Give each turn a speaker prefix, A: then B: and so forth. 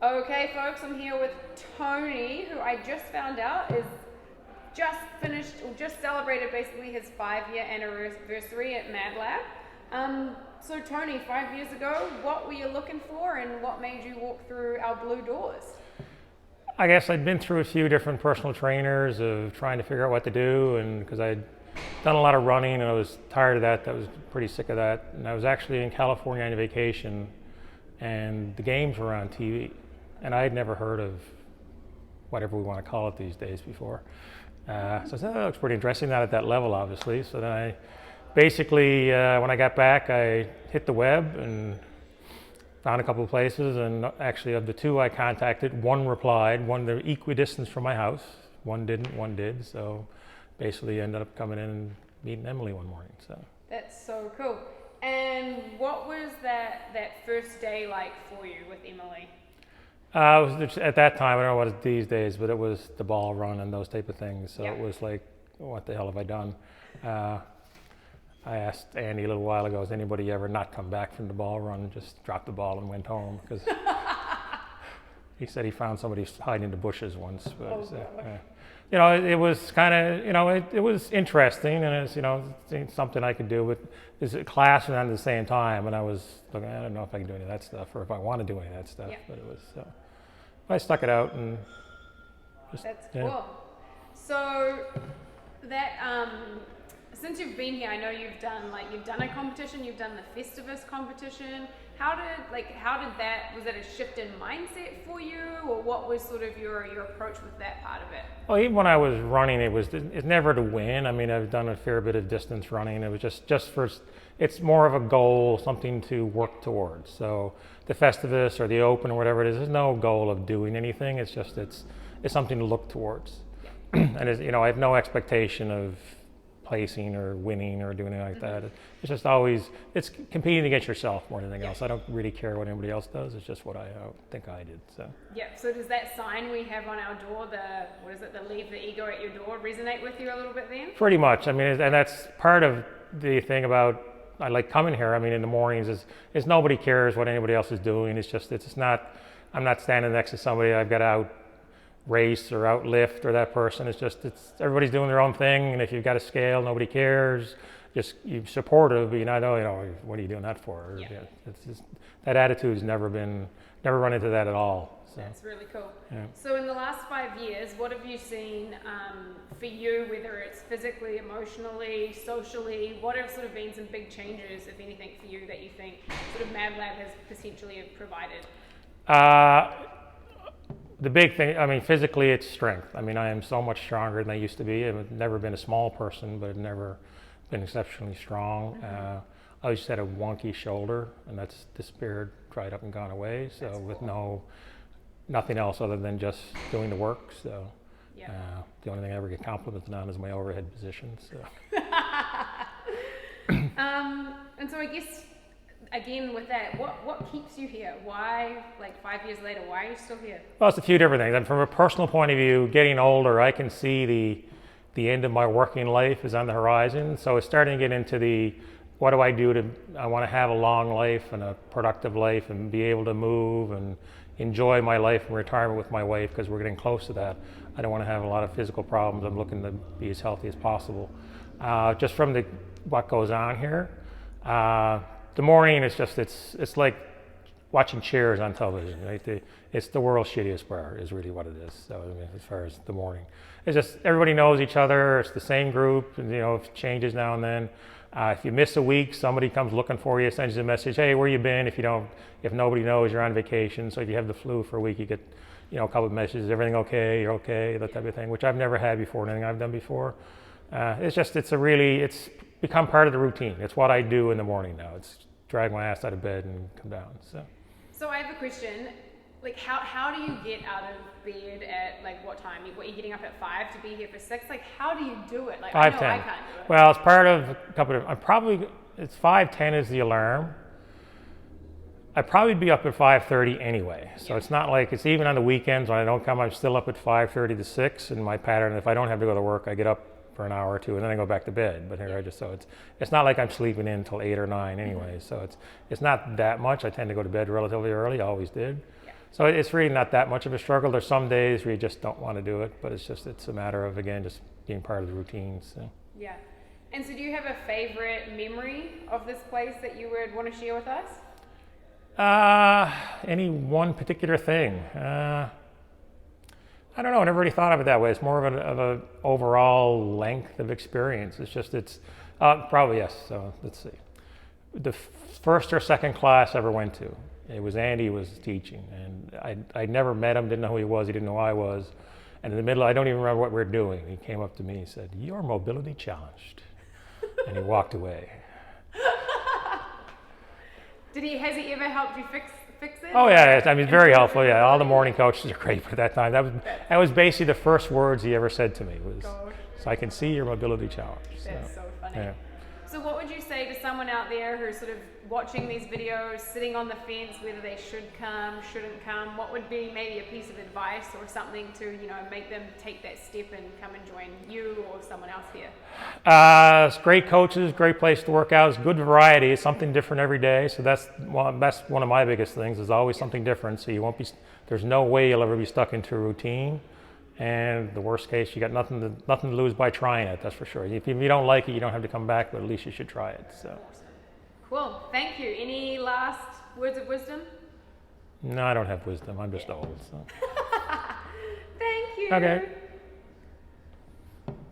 A: Okay, folks, I'm here with Tony, who I just found out is just finished, or just celebrated basically his 5-year anniversary at MadLab. So Tony, 5 years ago, what were you looking for and what made you walk through our blue doors?
B: I guess I'd been through a few different personal trainers of trying to figure out what to do, and because I'd done a lot of running and I was tired of that, I was pretty sick of that. And I was actually in California on vacation and the games were on TV. And I had never heard of whatever we want to call it these days before. So I said, that looks pretty interesting, not at that level, obviously. So then I basically, when I got back, I hit the web and found a couple of places. And actually, of the two I contacted, one replied, one they're equidistant from my house. One didn't, one did. So basically, ended up coming in and meeting Emily one morning. So
A: that's so cool. And what was that first day like for you with Emily?
B: At that time, I don't know what it is these days, but it was the ball run and those type of things. So It was like, what the hell have I done? I asked Andy a little while ago, has anybody ever not come back from the ball run, just dropped the ball and went home? Because he said he found somebody hiding in the bushes once. But, it was kind of, it was interesting, and it's something I could do. But there's a class on at the same time, and I was looking, I don't know if I can do any of that stuff or if I want to do any of that stuff. Yeah. But it was, I stuck it out and just.
A: That's cool. So that since you've been here, I know you've done a competition, you've done the Festivus competition. How did that, was it a shift in mindset for you, or what was sort of your approach with that part of it?
B: Well, even when I was running, it's never to win. I mean, I've done a fair bit of distance running. It was just for, it's more of a goal, something to work towards. So the Festivus or the Open or whatever it is, there's no goal of doing anything. It's just, it's something to look towards. Yeah. And I have no expectation of placing or winning or doing anything like that. It's just always, it's competing against yourself more than anything else. I don't really care what anybody else does. It's just what I think I did. So.
A: Yeah. So does that sign we have on our door, the leave the ego at your door, resonate with you a little bit then?
B: Pretty much. I mean, and that's part of the thing about, I like coming here. I mean, in the mornings is nobody cares what anybody else is doing. It's not, I'm not standing next to somebody I've got out race or outlift or that person. It's everybody's doing their own thing, and if you've got a scale, nobody cares. Just you're supportive, but what are you doing that for?
A: Yeah.
B: It's just, that attitude's never run into that at all. So.
A: That's really cool.
B: Yeah.
A: So in the last 5 years, what have you seen for you, whether it's physically, emotionally, socially? What have sort of been some big changes, if anything, for you that you think sort of MadLab has potentially provided?
B: The big thing, I mean, physically it's strength. I mean, I am so much stronger than I used to be. I've never been a small person, but I've never been exceptionally strong. I always just had a wonky shoulder, and that's disappeared, dried up and gone away. So that's with cool. Nothing else other than just doing the work. So the only thing I ever get complimented on is my overhead position. So.
A: And so I guess, again, with that, what keeps you here? Why, 5 years later, why are you still here?
B: Well, it's a few different things. And from a personal point of view, getting older, I can see the end of my working life is on the horizon. So it's starting to get into what do I do I want to have a long life and a productive life and be able to move and enjoy my life in retirement with my wife, because we're getting close to that. I don't want to have a lot of physical problems. I'm looking to be as healthy as possible. Just from what goes on here. The morning, it's like watching Cheers on television, right? It's the world's shittiest bar is really what it is. So I mean, as far as the morning, it's just everybody knows each other. It's the same group, and it changes now and then. If you miss a week, somebody comes looking for you, sends you a message, hey, where you been? If nobody knows, you're on vacation. So if you have the flu for a week, you get a couple of messages, everything okay? You're okay, that type of thing, which I've never had before, anything I've done before. It's become part of the routine. It's what I do in the morning now. It's drag my ass out of bed and come down.
A: So I have a question. How do you get out of bed at what time? What, you're getting up at 5 to be here for 6? How do you do it?
B: 5:10.
A: I know I can't do it.
B: Well, it's part of a couple of. It's 5:10 is the alarm. I'd probably be up at 5:30 anyway. So It's not like it's even on the weekends when I don't come. I'm still up at 5:30 to 6 in my pattern. If I don't have to go to work, I get up for an hour or two and then I go back to bed. But here it's not like I'm sleeping in until 8 or 9 anyway. So it's not that much. I tend to go to bed relatively early. I always did. So it's really not that much of a struggle. There's some days where you just don't want to do it, but it's a matter of, again, just being part of the routine. So.
A: Yeah. And so do you have a favorite memory of this place that you would want to share with us?
B: Any one particular thing? I don't know. I never really thought of it that way. It's more of a overall length of experience. Probably yes. So let's see. The first or second class I ever went to, it was Andy was teaching, and I'd never met him, didn't know who he was, he didn't know who I was. And in the middle, I don't even remember what we were doing. He came up to me and said, "You're mobility challenged," and he walked away.
A: Has he ever helped you fix it?
B: Oh yeah, I mean, very helpful. Yeah, all the morning coaches are great at that time. That was basically the first words he ever said to me was, "So I can see your mobility challenge."
A: That's so funny.
B: Yeah.
A: So what would you say to someone out there who's sort of watching these videos, sitting on the fence, whether they should come, shouldn't come? What would be maybe a piece of advice or something to, make them take that step and come and join you or someone else here?
B: It's great coaches, great place to work out. It's good variety. It's something different every day. So that's one of my biggest things. Is always something different. So there's no way you'll ever be stuck into a routine. And the worst case, you got nothing to lose by trying it. That's for sure. If you don't like it, you don't have to come back, but at least you should try it. So.
A: Cool. Thank you. Any last words of wisdom?
B: No, I don't have wisdom. I'm just old. So.
A: Thank you.
B: Okay.